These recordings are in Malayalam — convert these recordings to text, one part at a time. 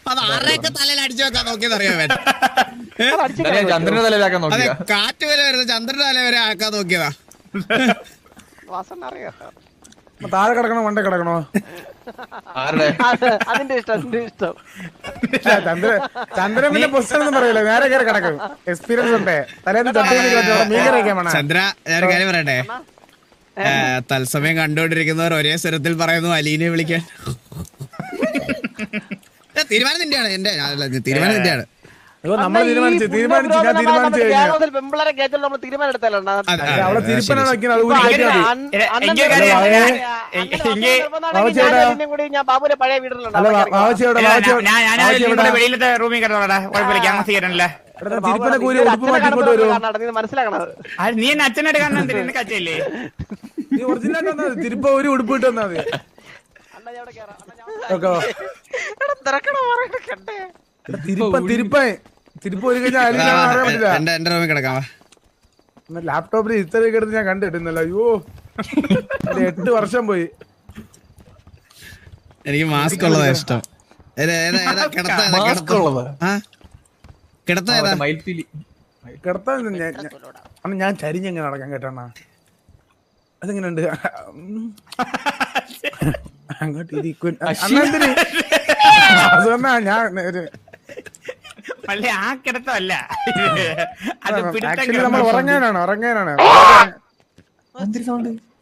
അത് ആരുടെയൊക്കെ തലയിൽ അടിച്ചു വെക്കാൻ നോക്കിയത് അറിയാൻ ചന്ദ്രന്റെ തലയിലാക്കാൻ നോക്കിയ കാറ്റ് വരെ വരുന്ന ചന്ദ്രന്റെ തല വരെ ആക്കാൻ നോക്കിയതാ. താഴെ കിടക്കണോ മണ്ടേ കിടക്കണോ? അതിന്റെ ഇഷ്ടം. ചന്ദ്രൻ പിന്നെ പൊസിഷൻ ഒന്നും പറയില്ല, നേരെ കയറി കിടക്കും. എക്സ്പീരിയൻസ് ഉണ്ട്. തലേന്ന് ചന്ദ്ര ഞാൻ കാര്യം പറയട്ടെ, തത്സമയം കണ്ടുകൊണ്ടിരിക്കുന്നവർ ഒരേ സ്വരത്തിൽ പറയുന്നു അലീനെ വിളിക്കാൻ. തീരുമാനം നിന്റെയാണ്, എന്റെ തീരുമാനം നിന്റെയാണ്. നമ്മൾ തീരുമാനിച്ചു പെമ്പിളരെ കേട്ടോ നമ്മൾ തീരുമാനം എടുത്താലുണ്ടോ? അവിടെ തിരുപ്പനാണ് വെക്കുന്നത്. കൂടി ഞാൻ ബാബുവിന്റെ പഴയ വീട്ടിലുണ്ട്. വെളിയിലത്തെ റൂമിൽ കിടന്നോടാ, കുഴപ്പമില്ല. താമസിക്കാനല്ലേ തിരുപ്പനെ കൂലി ഉടുപ്പ് മാറ്റിക്കൊണ്ട് വരുമോ? മനസ്സിലാക്കണത് നീ എന്നെ അച്ഛനായിട്ട് കാണാൻ നിനക്ക് അച്ഛല്ലേ? നീ ഒറിജിനലായിട്ട് വന്നാൽ മതി, തിരുപ്പ ഒരു ഉടുപ്പ് ഇട്ട് വന്നാൽ മതി. തിരുപ്പ ഒരു കഴിഞ്ഞാൽ എന്റെ റൂമിൽ കിടക്കാം. ലാപ്ടോപ്പിൽ ഇത്ര കിടന്ന് ഞാൻ കണ്ടിട്ടുന്നല്ലോ. അയ്യോ 8 വർഷം പോയി. എനിക്ക് മാസ്ക് ഉള്ളതാ ഇഷ്ടം. കിടത്താൻ ഞാൻ ചരിഞ്ഞെങ്ങനെ നടക്കാൻ കേട്ടണ്ണ? അതെങ്ങനെയുണ്ട്? അങ്ങോട്ട് ഇരിക്കും. ഞാൻ ആ കിടത്തല്ല, നമ്മൾ ഉറങ്ങാനാണ്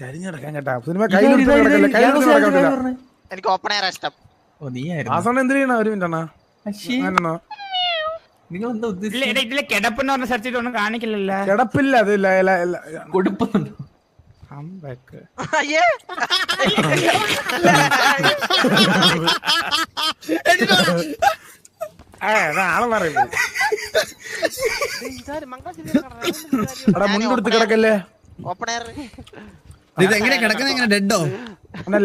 ചരിഞ്ഞടക്കാൻ കേട്ടാ. സിനിമ എനിക്ക് ഓപ്പൺ എയർ ഇഷ്ടം. ആ സമയം എന്ത് ചെയ്യണ? ഒരു മിനിറ്റ് അണ്ണാ, ഇതിലെ കിടപ്പെന്ന് പറഞ്ഞ സെർച്ച് ചെയ്തൊന്നും കാണിക്കില്ലല്ലോ. കിടപ്പില്ല, അത് കൊടുപ്പുന്നുണ്ട്. ആളെ പറയുന്നത് മുൻകൊടുത്ത് കിടക്കല്ലേ. ഓപ്പൺ എയർ ഇതെങ്ങനെ കിടക്കുന്ന? എങ്ങനെ ഡെഡോ?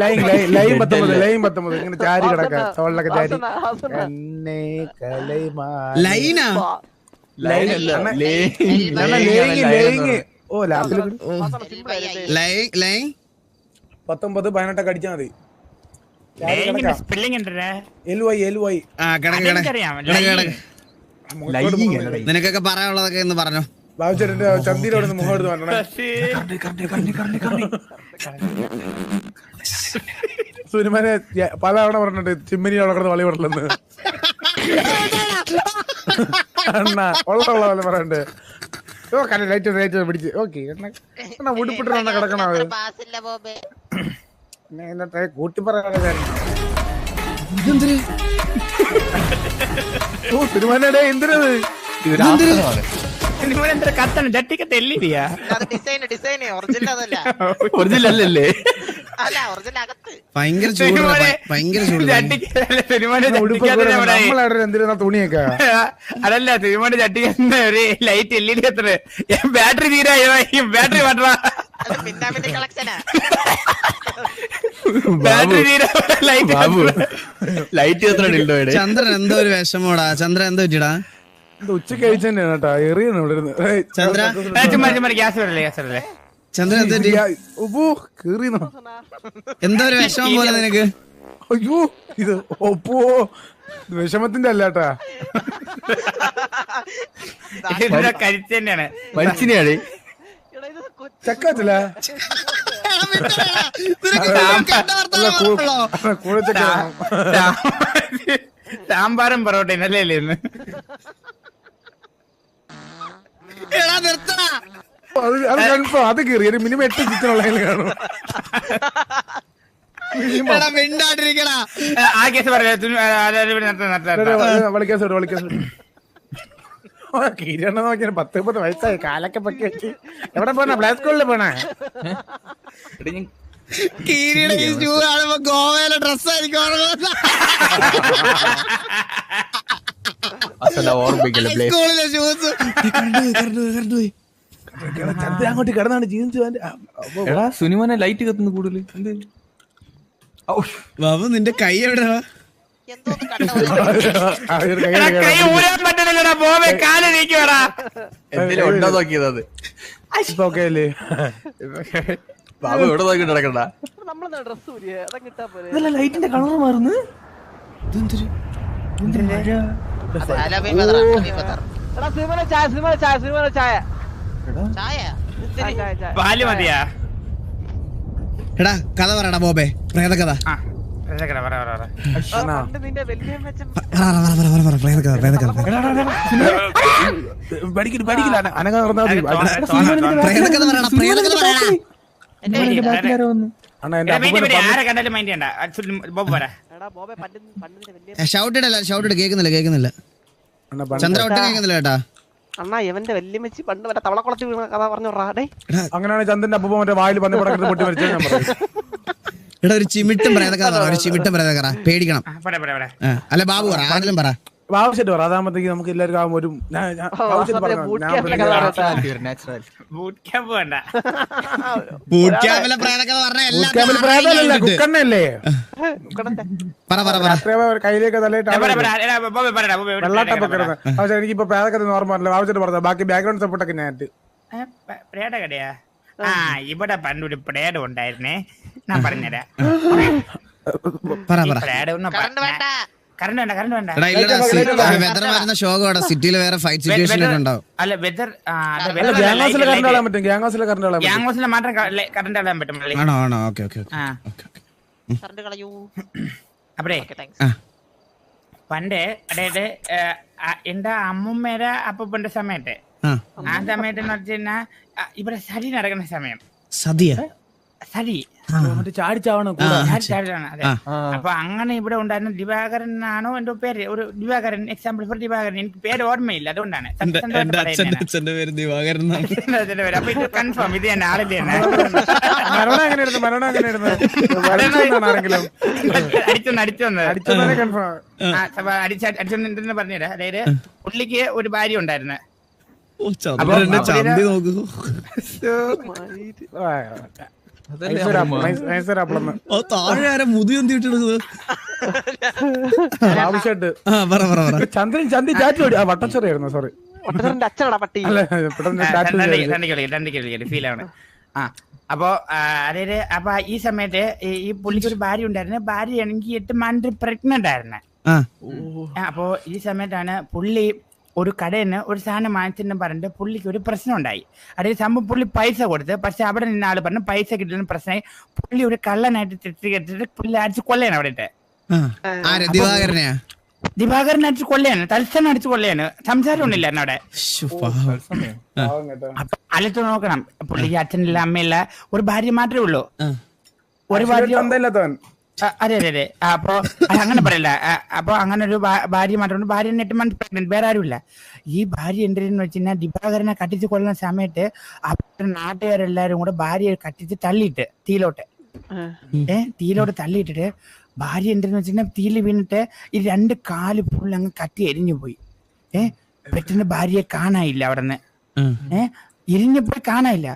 ലൈൻ 19 ഇങ്ങനെ ചാരി കിടക്കാം. തോളിലൊക്കെ ചാരി. ലൈനാ? ഓ ലാപ്പിൽ 19 18 അടിച്ചാ മതി. നിനക്കൊക്കെ പറയാനുള്ളതൊക്കെ എന്ന് പറഞ്ഞോ. ബാബുച്ചേട്ടന്റെ ചന്തിയിലോട് മുഖം എടുത്ത് പറഞ്ഞേ. സുനിമനെ പല തവണ പറഞ്ഞിട്ട് ചിമ്മിനി അവിടെ കിടന്ന് വളി വിടലെന്ന്. അണ്ണാ ഉള്ള പോലെ പറയണ്ടേ. ഓ കല ലൈറ്റ് പിടിച്ച് ഓക്കെ ഉടുപ്പിട്ട് കിടക്കണത്. എന്നത്തെ കൂട്ടി പറയാൻ ഓ സിനിമയുടെ എന്തിനത്? കത്തണം ജട്ടിക്കത്തെ എല്ലിടിയാ ഒറിജിനൽ അല്ലല്ലേ? ഭയങ്കര ചൂട്, ഭയങ്കര ചൂട്. എന്തിനാ തുണിയൊക്കെ? അതല്ല തിരുമോന്റെ ചട്ടിക്ക് ഒരു ലൈറ്റ് എല്ലിടി എത്ര ബാറ്ററി തീരായോ? ബാറ്ററി മാറ്റാ ലൈറ്റ് എത്ര? ചന്ദ്രൻ എന്തോ ഒരു വിഷമോടാ. ചന്ദ്രൻ എന്തോ പറ്റിടാ? ഉച്ചക്ക് കഴിച്ചു തന്നെയാണ് കേട്ടോ. എറിയാണ് ഇവിടെ ഇരുന്ന്. ഗ്യാസ് വരല്ലേ? ഗ്യാസ് വരല്ലേ? ചന്ദ്രൻ എന്തോ കേറിയെന്നോ? എന്തോ ഒരു വിഷമം പോലെ നിനക്ക്? അയ്യോ ഇത് ഒപ്പോ വിഷമത്തിന്റെ അല്ലാട്ടാ, കരിച്ച് തന്നെയാണ്. മരിച്ചിനെയാണ് ചക്കാച്ചല്ല സാമ്പാറും പൊറോട്ടയും അല്ലേ ഇന്ന്? അത് കൺഫേം. അത് കയറി ഒരു മിനിമം 8 ചിക്കനുള്ള കാണും. ആ കേസ് പറയാ കിരണ നോക്കിയ 10-30 വയസ്സായി, കാലൊക്കെ പൊക്കി വെച്ച് എവിടെ പോണ? പ്ലേ സ്കൂളിൽ പോണേ? ഗോവയിലെ ഡ്രസ്സായിരിക്കും. അങ്ങോട്ട് കിടന്നാണ് ജീൻസ്. സുനിമോനെ ലൈറ്റ് കത്തുന്നു കൂടുതൽ. എന്ത് ബാബു നിന്റെ കൈ എവിടെയാ? ഓക്കെ അല്ലേ? ബാബു എവിടെ നോക്കി നടക്കണ്ട നമ്മളെന്താ ഡ്രസ് ഊരിയെ അതങ്ങ് ഇട്ടാ പോരെ ഇതല്ല ലൈറ്റിന്റെ കളർ മാറുന്നു അല്ല, വിപത്തറ, വിപത്തറ. എടാ സിനിമയിലെ ചായ സിനിമയിലെ ചായ സിനിമയിലെ ചായ ചായ ചായ ചായ പാല് മതിയാ എടാ കഥ പറയടാ ബോബേ പ്രേതകഥ ആ പറ പറ പറ പണ്ട് നിന്റെ വലിയ മെച്ചം പഠിക്കില്ല അനങ്ങ നടന്നാ മതി. പ്രേതകഥ പറയടാ പ്രേതകഥ പറയടാ അണ്ണാ എന്റെ ആരെ കണ്ടാലും മൈൻഡ് ചെയ്യണ്ട ബോബ് പറ എടാ ബോബെ പണ്ട് നിന്റെ വലിയ ഷൗട്ട് കേൾക്കുന്നില്ല ചന്ദ്ര ഒട്ടും കേൾക്കുന്നില്ല കേട്ടാ. അണ്ണാ ഇവന്റെ വല്യമ്മച്ചി പണ്ട് മറ്റേ തവളക്കുളത്തിൽ വീണ കഥ പറഞ്ഞോടാ ഡേ അങ്ങനെയാണ് ചന്ദ്രന്റെ അപ്പൂപ്പ മറ്റേ വായിൽ പന്നി പടക്കത്തിൽ പൊട്ടി മരിച്ചത് ഞാൻ പറയും. എടാ ഒരു ചിമിട്ടും പ്രേതകഥ പറ, ഒരു ചിമിട്ടും പ്രേതകഥ പേടിക്കണം. പറ പറ പറ അല്ല ബാബു പറ, ആരെങ്കിലും പറ. ആവശ്യമായിട്ട് പറ, അതാകുമ്പത്തേക്ക് നമുക്ക് എല്ലാവർക്കും ആകുമ്പോൾ ഒരു ബൂട്ട് ക്യാമ്പ് വേണ്ട ബൂട്ട് ക്യാമ്പിലെ പ്രേതകഥ പറഞ്ഞ കുക്കണ്ണല്ലേ പറ കയ്യിലേക്ക് പറ പറ എടാ ബോബ് പറടാ ബോബ് വെള്ളാട്ടപ്പൊക്കെ പക്ഷെ എനിക്കിപ്പോ പേരക്കഥ നോർമൽ ആവശ്യമായിട്ട് പറഞ്ഞ ബാക്കി ബാക്ക്ഗ്രൗണ്ട് സപ്പോർട്ടൊക്കെ ഞാൻ പ്രേട കടയാ ആ ഇവിടെ പണ്ടൊരു പ്രേട ഉണ്ടായിരുന്നേ ഞാൻ പറഞ്ഞുതരാം പ്രേട കറണ്ട് വേണ്ട വെതർ വരുന്ന ഷോകോടെ സിറ്റിയിൽ വേറെ ഫൈറ്റ് സിറ്റുവേഷൻ ഒക്കെ ഉണ്ടാവും. അല്ല വെതർ ഗ്യാങ്സിലെ മാത്രം കറണ്ട് കളയാൻ പറ്റും ആണോ ഓക്കെ കറണ്ട് കളയൂ അപ്പഴേ പണ്ട് അതായത് എന്റെ അമ്മൂമ്മയുടെ അപ്പൂപ്പന്റെ സമയത്ത് ആ സമയത്ത് എന്ന് വെച്ച് കഴിഞ്ഞാൽ ഇവിടെ സരി നടക്കുന്ന സമയം സതിയ സരി ചാടിച്ചാവണം അതെ. അപ്പൊ അങ്ങനെ ഇവിടെ ഉണ്ടായിരുന്ന ദിവാകരൻ ആണോ എന്റെ പേര് ഒരു ദിവാകരൻ എക്സാമ്പിൾ ഫോർ ദിവാകരൻ എനിക്ക് പേര് ഓർമ്മയില്ല അതുകൊണ്ടാണ് അച്ഛന്റെ പേര് ദിവാകരൻ. അപ്പൊ ഇത് കൺഫേം ഇത് തന്നെ ആളില്ലേ അടിച്ചൊന്ന് പറഞ്ഞുതരാം. അതായത് പുള്ളിക്ക് ഒരു ഭാര്യ ഉണ്ടായിരുന്നു. ചന്തി നോക്കൂ താഴെ ആരെ മുതി എന്തിട്ടെടുക്കുന്നത് ചന്ദ്രൻ ചന്തി ചാറ്റി വട്ടച്ചെറിയായിരുന്നു സോറി അച്ഛനടാ പട്ടി ഫീൽ ആണ്. അപ്പൊ അതായത് അപ്പൊ ഈ സമയത്ത് ഈ പുള്ളിക്ക് ഒരു ഭാര്യ ഉണ്ടായിരുന്നു. ഭാര്യ ആണെങ്കിൽ 8 മന്ത് പ്രഗ്നന്റ് ആയിരുന്നു. അപ്പൊ ഈ സമയത്താണ് പുള്ളി ഒരു കടയിൽ നിന്ന് ഒരു സാധനം വാങ്ങിച്ചെന്ന് പറഞ്ഞിട്ട് പുള്ളിക്ക് ഒരു പ്രശ്നം ഉണ്ടായി. അതായത് സംഭവം പുള്ളി പൈസ കൊടുത്ത്, പക്ഷെ അവിടെ നിന്ന് ആള് പറഞ്ഞു പൈസ കിട്ടുന്ന പ്രശ്നമായി. പുള്ളി ഒരു കള്ളനായിട്ട് ചിത്രീകരിച്ചിട്ട് പുള്ളി അടിച്ച് കൊല്ലയാണ് അവിടെ. ദിവാകരനെ അടിച്ച് കൊല്ലയാണ്, തൽസനെ അടിച്ച് കൊല്ലയാണ്. സംസാരം ഒന്നുമില്ല അവിടെ. അലത്ത് നോക്കണം, പുള്ളിക്ക് അച്ഛനില്ല അമ്മയില്ല, ഒരു ഭാര്യ മാത്രമേ ഉള്ളൂ. ഒരു ഭാര്യ അതെ അതെ അതെ. അപ്പൊ അങ്ങനെ പറയില്ല. അപ്പൊ അങ്ങനെ ഒരു ഭാര്യ മാത്രമാണ്. ഭാര്യ 8 മന്ത് പ്രഗ്നന്റ്, വേറെ ആരുമില്ല. ഈ ഭാര്യ എന്തെന്ന് വെച്ച് കഴിഞ്ഞാൽ ദിവാകരനെ കട്ടിച്ച് കൊല്ലുന്ന സമയത്ത് അവരുടെ നാട്ടുകാരെല്ലാരും കൂടെ ഭാര്യയെ കട്ടിച്ച് തള്ളിയിട്ട് തീയിലോട്ട് തള്ളിയിട്ടിട്ട് ഭാര്യ എന്തെന്ന് വെച്ച് കഴിഞ്ഞാൽ തീയിൽ വീണിട്ട് ഈ 2 കാല് പുള്ളി അങ്ങ് കത്തി എരിഞ്ഞു പോയി. പെട്ടെന്ന് ഭാര്യയെ കാണാനില്ല അവിടെ നിന്ന്. എരിഞ്ഞപ്പോയി കാണാനില്ല.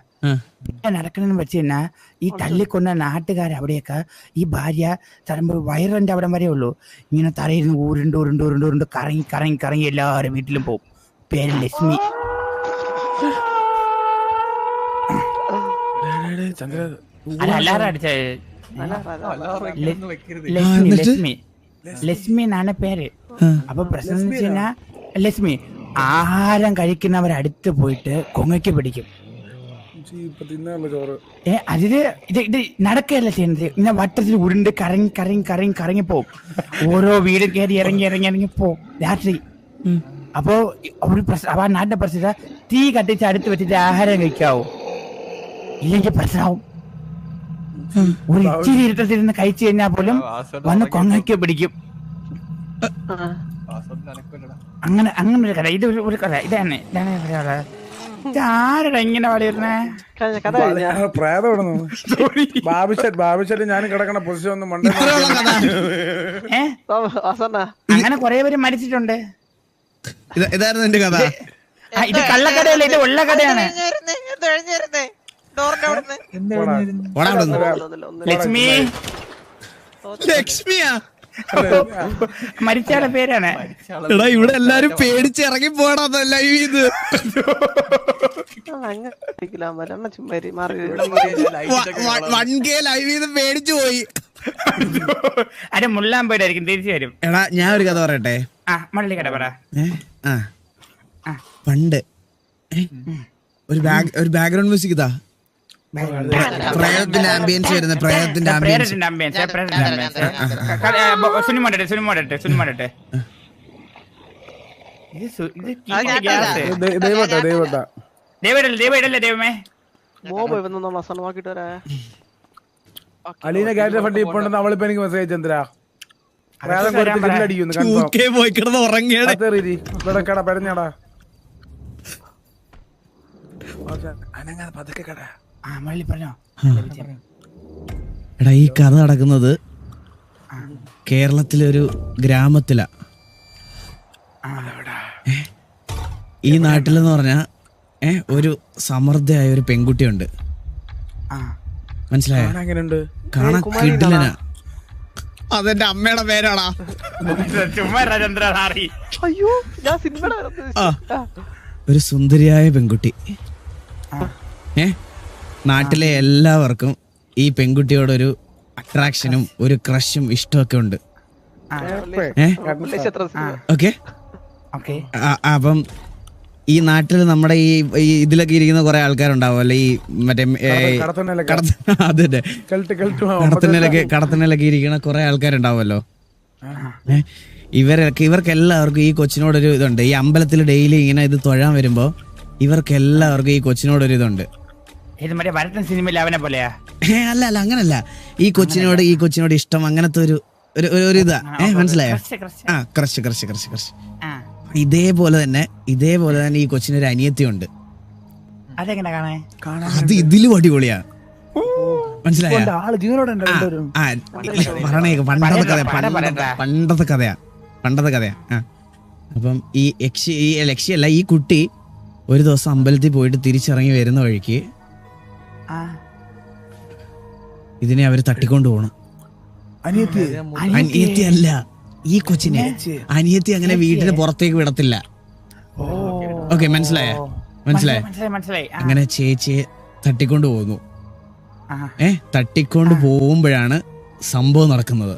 പിന്നെ നടക്കണെന്ന് വെച്ച് കഴിഞ്ഞാൽ ഈ തള്ളിക്കൊണ്ട നാട്ടുകാർ അവിടെയൊക്കെ ഈ ഭാര്യ തരുമ്പോൾ വയറിന്റെ അവിടം വരെ ഉള്ളൂ. ഇങ്ങനെ തറയിൽ ഉരുണ്ട് കറങ്ങി എല്ലാവരും വീട്ടിലും പോകും. പേര് ലക്ഷ്മി. അല്ലാതെ അടിച്ചത് ലക്ഷ്മി എന്നാണ് പേര്. അപ്പൊ പ്രശ്നം എന്ന് വെച്ച് കഴിഞ്ഞാൽ ലക്ഷ്മി ആഹാരം കഴിക്കുന്നവരടുത്ത് പോയിട്ട് കൊങ്ങയ്ക്ക് പിടിക്കും. അതില് ഇത് നടക്കുകയല്ല ചെയ്യുന്നത്. ഇങ്ങനെ വട്ടത്തിൽ ഉരുണ്ട് കറങ്ങി പോവും. ഓരോ വീട് കയറി ഇറങ്ങി പോവും രാത്രി. അപ്പൊ ആ നാട്ടിന്റെ പ്രശ്നം തീ കത്തിച്ച് അടുത്ത് വെച്ചിട്ട് ആഹാരം കഴിക്കാവൂ, ഇല്ലെങ്കിൽ പ്രശ്നമാവും. ഒരു ഇച്ചിരി ഇരുട്ടത്തിരുന്ന് കഴിച്ചു കഴിഞ്ഞാൽ പോലും വന്ന് കൊങ്ങയ്ക്ക് പിടിക്കും. അങ്ങനെ ഒരു കഥ. ഇത് ഒരു കഥ. ഇതാണ് ആരുടെ ഇങ്ങനെ വളരുന്നേ ബാബുശേട്ട് ഞാൻ കിടക്കണ പൊസിഷൻ ഒന്നും അങ്ങനെ കൊറേ പേര് മരിച്ചിട്ടുണ്ട്. ഇതായിരുന്നു എന്റെ കഥ. ഇത് കള്ളക്കഥയല്ല, ഇത് ഉള്ള കഥയാണ്. ലക്ഷ്മിയാ മരിച്ചയാളുടെ പേരാണ്. എടാ ഇവിടെ എല്ലാരും പേടിച്ച് ഇറങ്ങി പോടാ ലൈവ് ചെയ്ത്. വൺ കെ ലൈവ് ചെയ്ത് പേടിച്ചു പോയി. അരെ മുള്ളാൻ പോയിട്ടായിരിക്കും, തിരിച്ചു വരും. എടാ ഞാൻ ഒരു കഥ പറയട്ടെ. മള്ളി കട പറ. പണ്ട് ഒരു ബാക്ക്ഗ്രൗണ്ട് മ്യൂസിക് ഇതാ, പ്രേതത്തിന്റെ ആംബിയൻസ് വരുന്നത്. പ്രേതത്തിന്റെ ആംബിയൻസ്. അലീന ഗ്യാരണ്ടി ഫണ്ട് ഇപ്പൊ ഉണ്ടെന്ന് അവളിപ്പോ എനിക്ക് മെസ്സേജ് ചന്ദ്ര പോയി കിടന്ന് ഉറങ്ങിയാണ്. പെടഞ്ഞാടാ എടാ ഈ കഥ നടക്കുന്നത് കേരളത്തിലൊരു ഗ്രാമത്തിലാ. ഈ നാട്ടിലെന്ന് പറഞ്ഞാ ഒരു സമൃദ്ധയായ ഒരു പെൺകുട്ടിയുണ്ട്. മനസ്സിലായോ? കാണാൻ കിടിലനാ. അതെന്റെ അമ്മയുടെ പേരാടാ. ഒരു സുന്ദരിയായ പെൺകുട്ടി. നാട്ടിലെ എല്ലാവർക്കും ഈ പെൺകുട്ടിയോടൊരു അട്രാക്ഷനും ഒരു ക്രഷും ഇഷ്ടമൊക്കെ ഉണ്ട്. ഓക്കെ. അപ്പം ഈ നാട്ടിൽ നമ്മുടെ ഈ ഇതിലൊക്കെ ഇരിക്കുന്ന കുറെ ആൾക്കാരുണ്ടാവും അല്ലെ, ഈ മറ്റേ കടത്തനയിലൊക്കെ ഇരിക്കുന്ന കുറെ ആൾക്കാരുണ്ടാവുമല്ലോ. ഇവർക്ക് എല്ലാവർക്കും ഈ കൊച്ചിനോടൊരു ഇതുണ്ട്. ഈ അമ്പലത്തിൽ ഡെയിലി ഇങ്ങനെ ഇത് തൊഴാൻ വരുമ്പോ ഇവർക്ക് എല്ലാവർക്കും ഈ കൊച്ചിനോടൊരു ഇതുണ്ട്. അല്ല അങ്ങനല്ല, ഈ കൊച്ചിനോട് ഇഷ്ടം, അങ്ങനത്തെ ഒരു ഇതാ. മനസ്സിലായോ? ക്രഷ്. ഇതേപോലെ തന്നെ ഈ കൊച്ചിനൊരു അനിയത്തിയുണ്ട്. അത് ഇതിലും അടിപൊളിയാ. മനസ്സിലായോ? പണ്ടത്തെ കഥയാ. അപ്പം ഈ ലക്ഷ്യല്ല, ഈ കുട്ടി ഒരു ദിവസം അമ്പലത്തിൽ പോയിട്ട് തിരിച്ചിറങ്ങി വരുന്ന വഴിക്ക് ഇതിനെ അവര് തട്ടിക്കൊണ്ടു പോണം. അനിയത്തി അല്ല, ഈ കൊച്ചിനെ. അനിയത്തി അങ്ങനെ വീട്ടിന് പുറത്തേക്ക് വിടത്തില്ല. ഓക്കെ, മനസ്സിലായോ? അങ്ങനെ ചേച്ചിയെ തട്ടിക്കൊണ്ട് പോകുന്നു. തട്ടിക്കൊണ്ട് പോകുമ്പോഴാണ് സംഭവം നടക്കുന്നത്.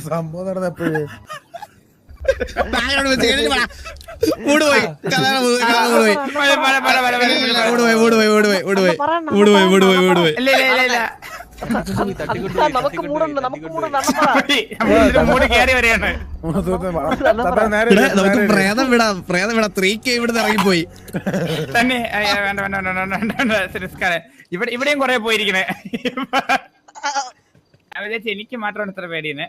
സംഭവം നടന്നപ്പോഴേ നമുക്ക് പ്രേതം വിടാം. 3K ഇവിടുന്ന് ഇറങ്ങിപ്പോയി തന്നെ. ഇവിടെയും കൊറേ പോയിരിക്കണേ. എനിക്ക് മാത്രമാണ് ഇത്ര പേടിയെന്ന്.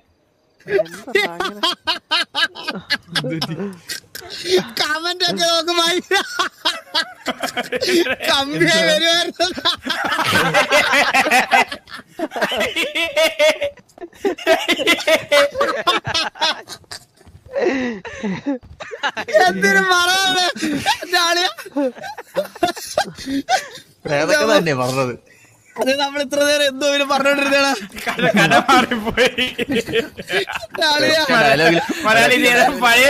കമന്റ് ഒക്കെ നോക്കുമായി കമ്പിയെ വരുമായിരുന്നു. എന്തിനും പറയാ തന്നെ പറഞ്ഞത്. അത് നമ്മൾ ഇത്ര നേരം എന്തോ പറഞ്ഞോണ്ടിരുന്നാണ്. പഴയ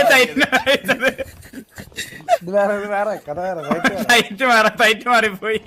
സൈറ്റ് മാറിപ്പോയി.